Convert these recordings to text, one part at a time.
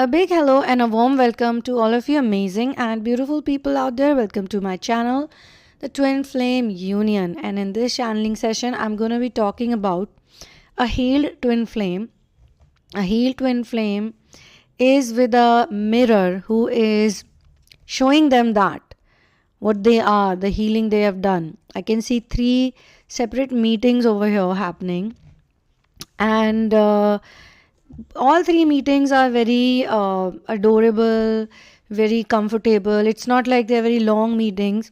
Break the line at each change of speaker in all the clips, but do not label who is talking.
A big hello and a warm welcome to all of you amazing and beautiful people out there. Welcome to my channel, the Twinflame Union. And in this channeling session, I'm going to be talking about a healed twin flame. A healed twin flame is with a mirror who is showing them that what they are, the healing they have done. I can see 3 separate meetings over here happening, and all 3 meetings are very adorable, very comfortable. It's not like they're very long meetings,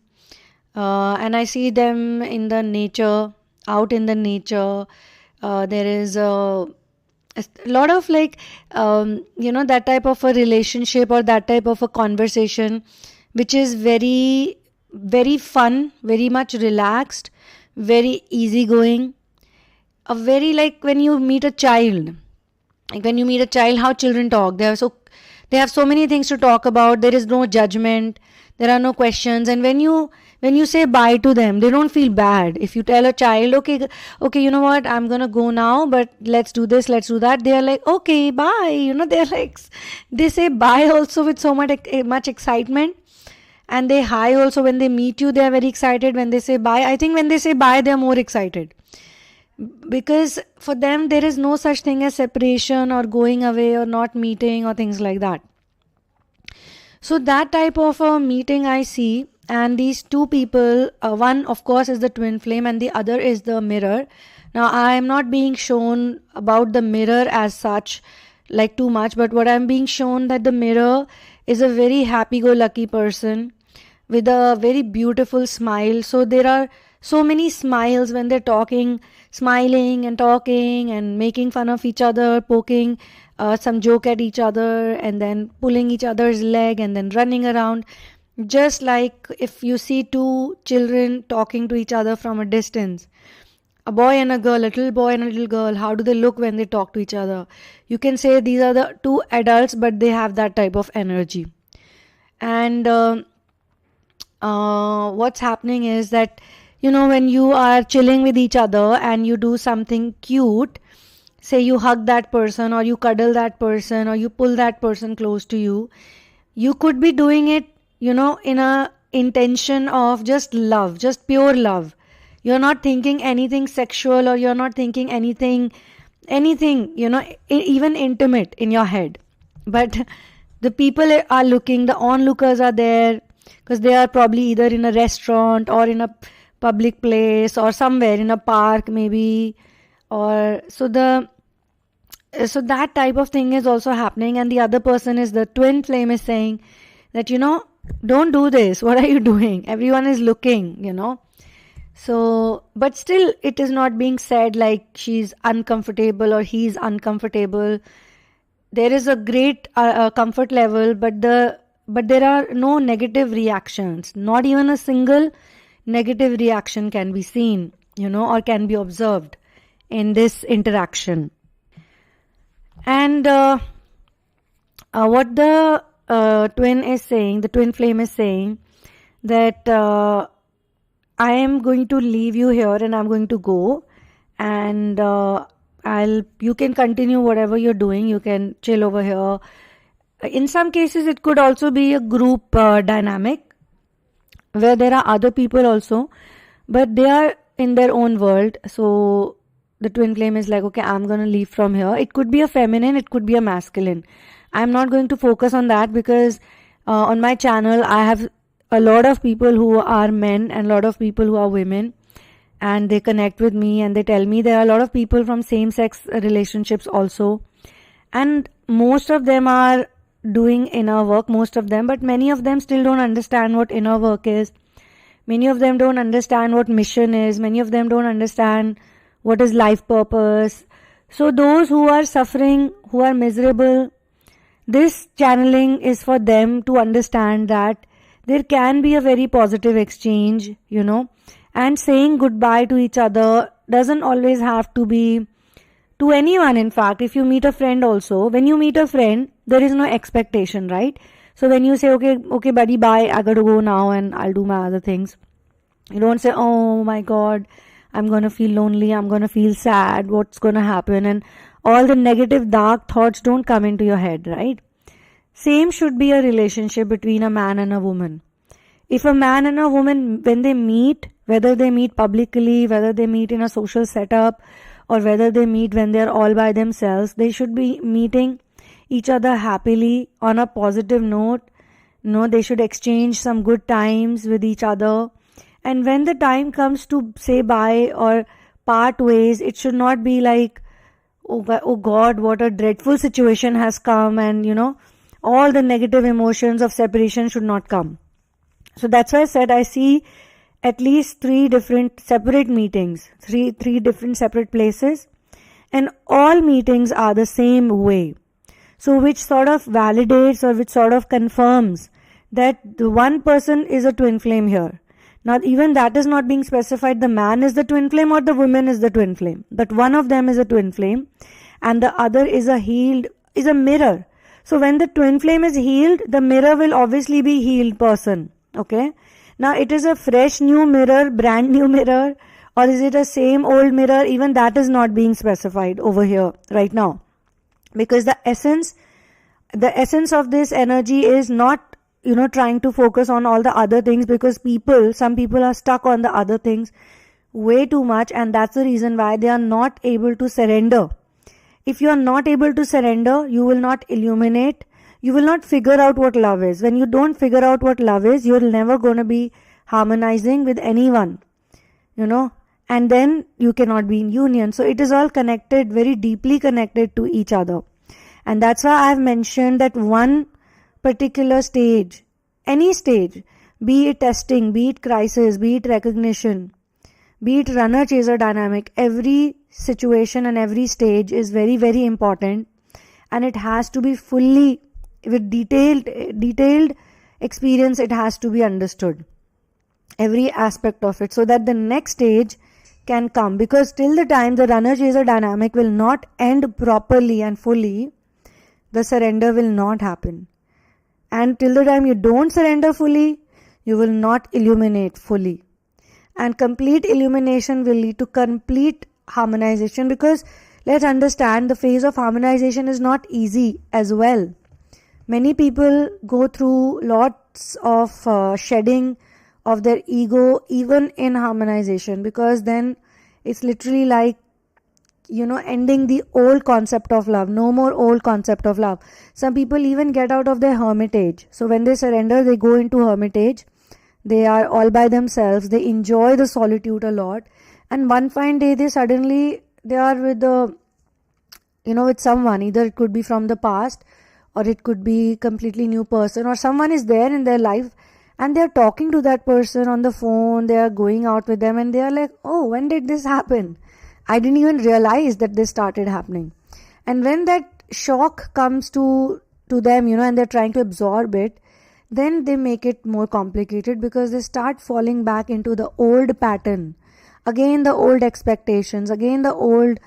and I see them in the nature, out in the nature. There is a lot of that type of a relationship or that type of a conversation which is very, very fun, very much relaxed, very easygoing. A very, like when you meet a child, how children talk. They have so many things to talk about. There is no judgment, there are no questions, and when you say bye to them, they don't feel bad. If you tell a child, okay, you know what, I'm gonna go now, but let's do this, let's do that, they are like, okay, bye. They're like, they say bye also with so much excitement, and they hi also. When they meet you, they are very excited. When they say bye, I think when they say bye, they are more excited, because for them there is no such thing as separation or going away or not meeting or things like that. So that type of a meeting I see, and these 2 people, one of course is the twin flame and the other is the mirror. Now I am not being shown about the mirror as such, like too much, but what I'm being shown, that the mirror is a very happy-go-lucky person with a very beautiful smile. So there are so many smiles when they're talking, smiling and talking and making fun of each other, poking some joke at each other, and then pulling each other's leg and then running around. Just like if you see 2 children talking to each other from a distance, a boy and a girl, a little boy and a little girl, how do they look when they talk to each other? You can say these are the 2 adults, but they have that type of energy. And what's happening is that, when you are chilling with each other and you do something cute, say you hug that person or you cuddle that person or you pull that person close to you, you could be doing it, in a intention of just love, just pure love. You're not thinking anything sexual, or you're not thinking anything, even intimate in your head. But the people are looking, the onlookers are there, because they are probably either in a restaurant or in a public place or somewhere in a park maybe, or so that type of thing is also happening. And the other person, is the twin flame, is saying that, don't do this, what are you doing, everyone is looking. So, but still it is not being said like she's uncomfortable or he's uncomfortable. There is a great comfort level, but there are no negative reactions. Not even a single negative reaction can be seen, or can be observed in this interaction. And what the twin is saying, the twin flame is saying, that I am going to leave you here and I'm going to go, and you can continue whatever you're doing, you can chill over here. In some cases it could also be a group dynamic where there are other people also, but they are in their own world. So the twin flame is like, okay, I'm going to leave from here. It could be a feminine, it could be a masculine. I'm not going to focus on that, because on my channel I have a lot of people who are men and a lot of people who are women, and they connect with me and they tell me there are a lot of people from same-sex relationships also, and most of them are doing inner work, but many of them still don't understand what inner work is. Many of them don't understand what mission is. Many of them don't understand what is life purpose. So those who are suffering, who are miserable, this channeling is for them to understand that there can be a very positive exchange, and saying goodbye to each other doesn't always have to be to anyone. In fact, if you meet a friend also, when you meet a friend, there is no expectation, right? So when you say, okay buddy, bye, I gotta go now and I'll do my other things, you don't say, oh my god, I'm gonna feel lonely, I'm gonna feel sad, what's gonna happen, and all the negative dark thoughts don't come into your head, right? Same should be a relationship between a man and a woman. If a man and a woman, when they meet, whether they meet publicly, whether they meet in a social setup, or whether they meet when they're all by themselves, they should be meeting each other happily on a positive note. They should exchange some good times with each other. And when the time comes to say bye or part ways, it should not be like, oh God, what a dreadful situation has come, and all the negative emotions of separation should not come. So that's why I said I see at least 3 different separate meetings, three different separate places, and all meetings are the same way. So which sort of validates or which sort of confirms that the one person is a twin flame here. Now even that is not being specified, the man is the twin flame or the woman is the twin flame, but one of them is a twin flame and the other is a mirror. So when the twin flame is healed, the mirror will obviously be healed person. Okay. Now it is a fresh new mirror, brand new mirror, or is it a same old mirror? Even that is not being specified over here right now. Because the essence of this energy is not, trying to focus on all the other things, because some people are stuck on the other things way too much, and that's the reason why they are not able to surrender. If you are not able to surrender, you will not illuminate. You will not figure out what love is. When you don't figure out what love is, you're never going to be harmonizing with anyone, and then you cannot be in union. So it is all connected, very deeply connected to each other. And that's why I've mentioned that one particular stage, any stage, be it testing, be it crisis, be it recognition, be it runner-chaser dynamic, every situation and every stage is very, very important, and it has to be fully, with detailed experience, it has to be understood, every aspect of it, so that the next stage can come. Because till the time the runner-chaser dynamic will not end properly and fully, the surrender will not happen. And till the time you don't surrender fully, you will not illuminate fully. And complete illumination will lead to complete harmonization, because let's understand, the phase of harmonization is not easy as well. Many people go through lots of shedding of their ego even in harmonization, because then it's literally like, ending the old concept of love. No more old concept of love. Some people even get out of their hermitage. So when they surrender, they go into hermitage. They are all by themselves. They enjoy the solitude a lot. And one fine day, they are with someone. Either it could be from the past, or it could be completely new person, or someone is there in their life and they are talking to that person on the phone. They are going out with them and they are like, oh, when did this happen? I didn't even realize that this started happening. And when that shock comes to them, and they're trying to absorb it, then they make it more complicated, because they start falling back into the old pattern. Again, the old expectations, again, the old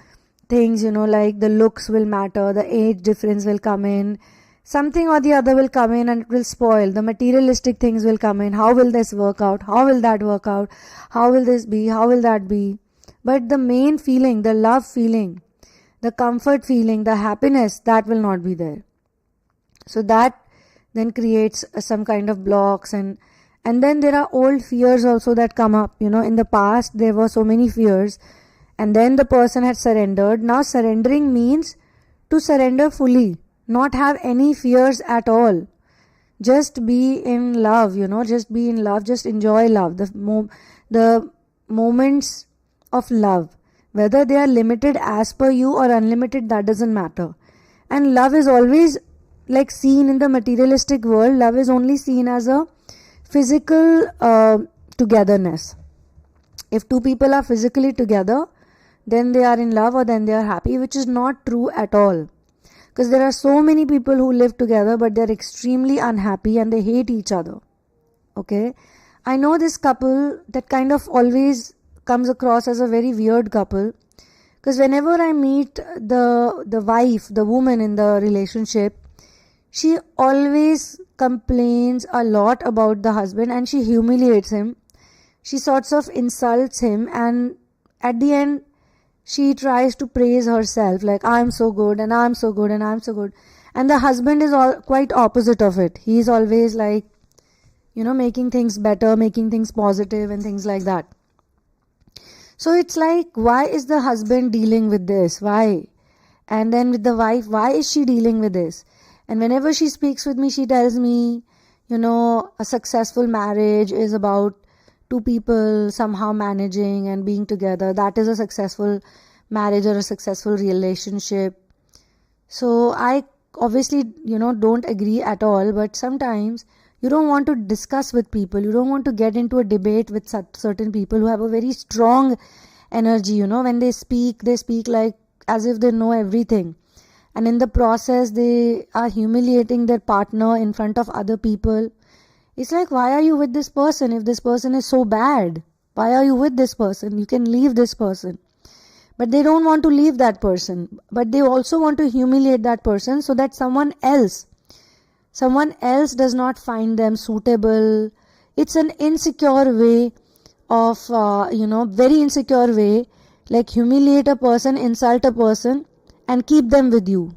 things, like the looks will matter, the age difference will come in, something or the other will come in and it will spoil. The materialistic things will come in. How will this work out? How will that work out? How will this be? How will that be? But the main feeling, the love feeling, the comfort feeling, the happiness, that will not be there. So that then creates some kind of blocks, and then there are old fears also that come up. In the past there were so many fears, and then the person had surrendered. Now surrendering means to surrender fully, not have any fears at all. Just be in love, just be in love, just enjoy love. The moments of love, whether they are limited as per you or unlimited, that doesn't matter. And love is always like seen in the materialistic world. Love is only seen as a physical togetherness. If two people are physically together, then they are in love or then they are happy, which is not true at all. Because there are so many people who live together but they're extremely unhappy and they hate each other. Okay, I know this couple that kind of always comes across as a very weird couple, because whenever I meet the wife, the woman in the relationship, she always complains a lot about the husband and she humiliates him. She sorts of insults him, and at the end she tries to praise herself, like I'm so good and I'm so good and I'm so good. And the husband is all quite opposite of it. He is always like, making things better, making things positive and things like that. So it's like, why is the husband dealing with this? Why? And then with the wife, why is she dealing with this? And whenever she speaks with me, she tells me, a successful marriage is about two people somehow managing and being together. That is a successful marriage or a successful relationship. So I obviously, don't agree at all. But sometimes you don't want to discuss with people. You don't want to get into a debate with certain people who have a very strong energy. When they speak like as if they know everything. And in the process, they are humiliating their partner in front of other people. It's like, why are you with this person if this person is so bad? Why are you with this person? You can leave this person. But they don't want to leave that person. But they also want to humiliate that person so that someone else does not find them suitable. It's an insecure way of, very insecure way. Like humiliate a person, insult a person and keep them with you.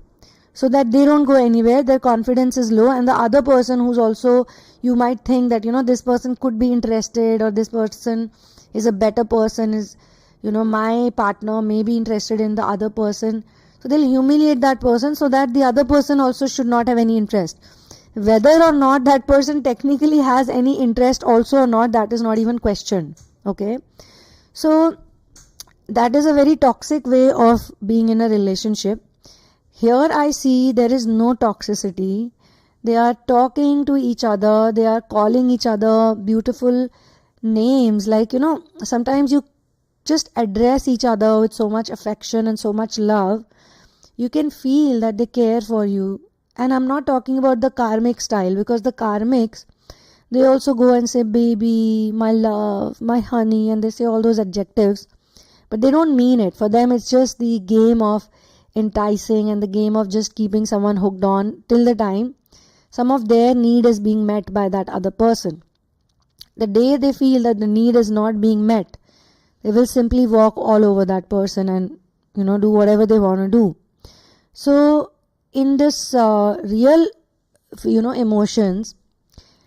So that they don't go anywhere, their confidence is low, and the other person who's also, you might think that, this person could be interested, or this person is a better person, is, my partner may be interested in the other person. So they'll humiliate that person so that the other person also should not have any interest. Whether or not that person technically has any interest also or not, that is not even questioned. Okay. So that is a very toxic way of being in a relationship. Here I see there is no toxicity. They are talking to each other. They are calling each other beautiful names. Like, sometimes you just address each other with so much affection and so much love. You can feel that they care for you. And I'm not talking about the karmic style, because the karmics, they also go and say baby, my love, my honey, and they say all those adjectives. But they don't mean it. For them, it's just the game of enticing and the game of just keeping someone hooked on till the time some of their need is being met by that other person. The day they feel that the need is not being met, they will simply walk all over that person and, do whatever they want to do. So in this real, emotions,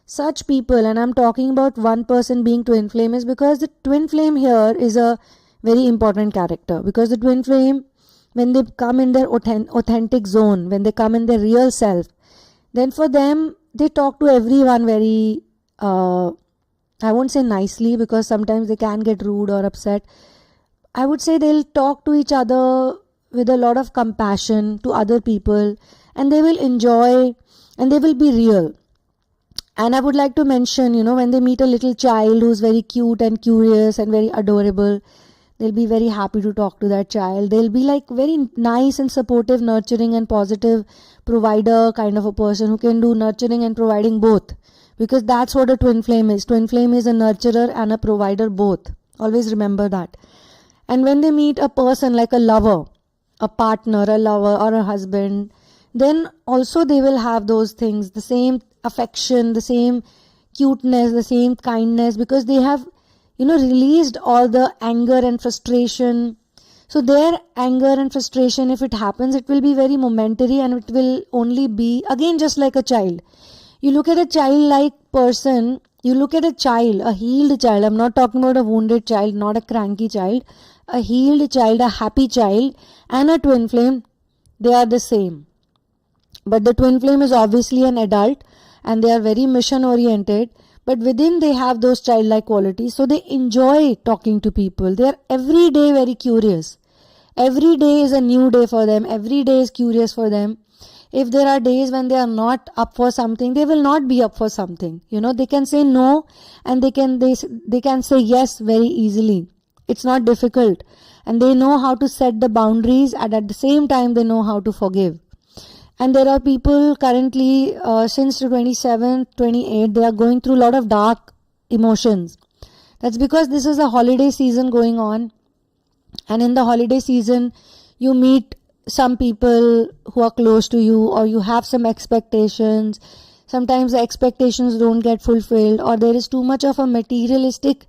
such people, and I'm talking about one person being twin flame, is because the twin flame here is a very important character. Because the twin flame, when they come in their authentic zone, when they come in their real self, then for them, they talk to everyone very, I won't say nicely, because sometimes they can get rude or upset. I would say they'll talk to each other with a lot of compassion to other people, and they will enjoy and they will be real. And I would like to mention, when they meet a little child who's very cute and curious and very adorable, they'll be very happy to talk to that child. They'll be like very nice and supportive, nurturing and positive provider kind of a person who can do nurturing and providing both. Because that's what a twin flame is. Twin flame is a nurturer and a provider both. Always remember that. And when they meet a person like a lover, a partner, a lover or a husband, then also they will have those things, the same affection, the same cuteness, the same kindness, because they have released all the anger and frustration. So their anger and frustration, if it happens, it will be very momentary, and it will only be, again, just like a child. You look at a childlike person, you look at a child, a healed child. I'm not talking about a wounded child, not a cranky child. A healed child, a happy child, and a twin flame, they are the same. But the twin flame is obviously an adult, and they are very mission oriented. But within they have those childlike qualities. So they enjoy talking to people. They are every day very curious. Every day is a new day for them. Every day is curious for them. If there are days when they are not up for something, they will not be up for something. They can say no, and they can say yes very easily. It's not difficult. And they know how to set the boundaries, and at the same time they know how to forgive. And there are people currently, since 27, 28, they are going through a lot of dark emotions. That's because this is a holiday season going on. And in the holiday season, you meet some people who are close to you, or you have some expectations. Sometimes the expectations don't get fulfilled, or there is too much of a materialistic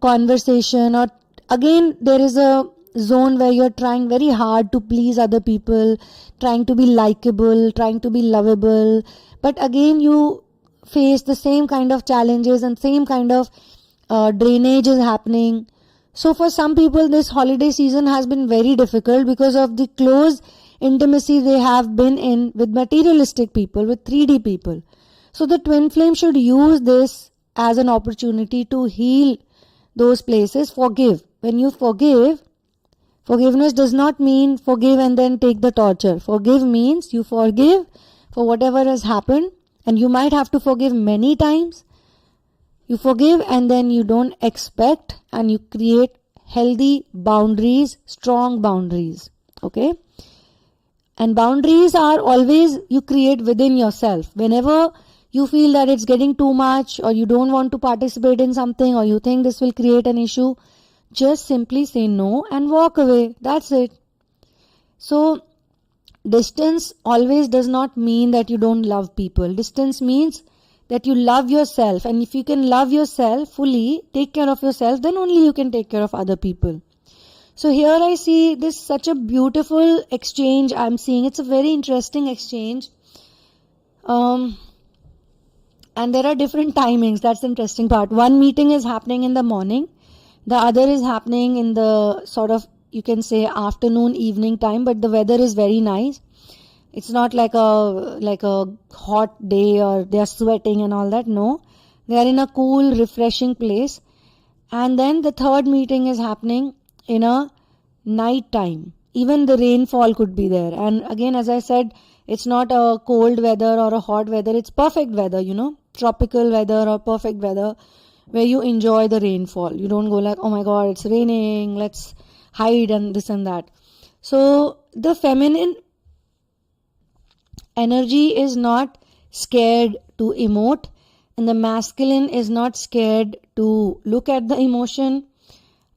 conversation, or again, there is a zone where you're trying very hard to please other people, trying to be likable, trying to be lovable, but again you face the same kind of challenges and same kind of drainage is happening. So for some people this holiday season has been very difficult because of the close intimacy they have been in with materialistic people, with 3D people. So the twin flame should use this as an opportunity to heal those places. Forgive. When you forgive, forgiveness does not mean forgive and then take the torture. Forgive means you forgive for whatever has happened, and you might have to forgive many times. You forgive and then you don't expect, and you create healthy boundaries, strong boundaries. Okay? And boundaries are always you create within yourself. Whenever you feel that it's getting too much, or you don't want to participate in something, or you think this will create an issue, just simply say no and walk away. That's it. So, distance always does not mean that you don't love people. Distance means that you love yourself. And if you can love yourself fully, take care of yourself, then only you can take care of other people. So here I see this such a beautiful exchange I'm seeing. It's a very interesting exchange. And there are different timings. That's the interesting part. One meeting is happening in the morning. The other is happening in the sort of, you can say, afternoon, evening time. But the weather is very nice. It's not like a hot day or they are sweating and all that. No. They are in a cool, refreshing place. And then the third meeting is happening in a night time. Even the rainfall could be there. And again, as I said, it's not a cold weather or a hot weather. It's perfect weather, tropical weather or perfect weather where you enjoy the rainfall. You don't go like, oh my God, it's raining, let's hide and this and that. So the feminine energy is not scared to emote, and the masculine is not scared to look at the emotion.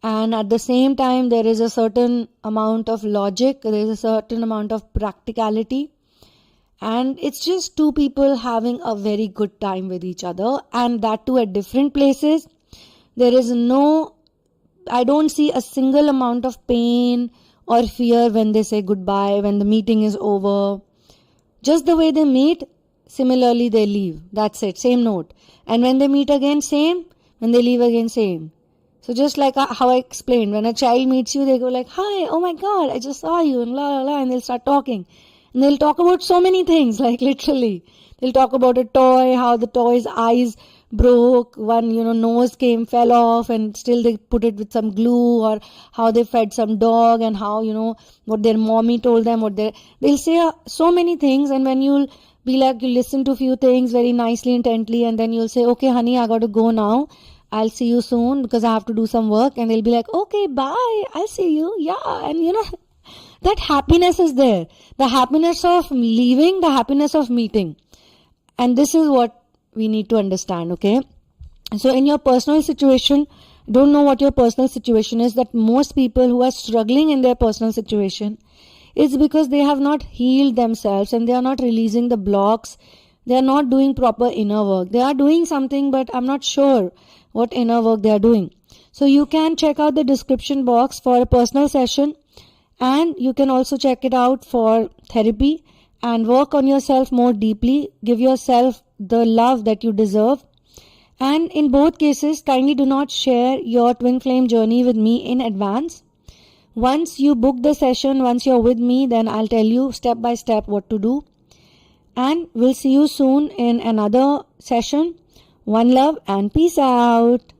And at the same time, there is a certain amount of logic, there is a certain amount of practicality. And it's just two people having a very good time with each other, and that too at different places. There is I don't see a single amount of pain or fear when they say goodbye, when the meeting is over. Just the way they meet, similarly they leave. That's it, same note. And when they meet again, same. When they leave again, same. So just like how I explained, when a child meets you, they go like, hi, oh my God, I just saw you, and la la la, and they'll start talking. And they'll talk about so many things, like literally. They'll talk about a toy, how the toy's eyes broke, one, nose fell off, and still they put it with some glue, or how they fed some dog, and how, what their mommy told them, they'll say so many things. And when you'll be like, you listen to a few things very nicely, intently, and then you'll say, okay, honey, I got to go now. I'll see you soon because I have to do some work. And they'll be like, okay, bye, I'll see you. Yeah. And that happiness is there. The happiness of leaving, the happiness of meeting. And this is what we need to understand, okay? So in your personal situation, don't know what your personal situation is, that most people who are struggling in their personal situation is because they have not healed themselves and they are not releasing the blocks. They are not doing proper inner work. They are doing something, but I'm not sure what inner work they are doing. So you can check out the description box for a personal session, and you can also check it out for therapy and work on yourself more deeply. Give yourself the love that you deserve. And in both cases, kindly do not share your twin flame journey with me in advance. Once you book the session, once you're with me, then I'll tell you step by step what to do. And we'll see you soon in another session. One love and peace out.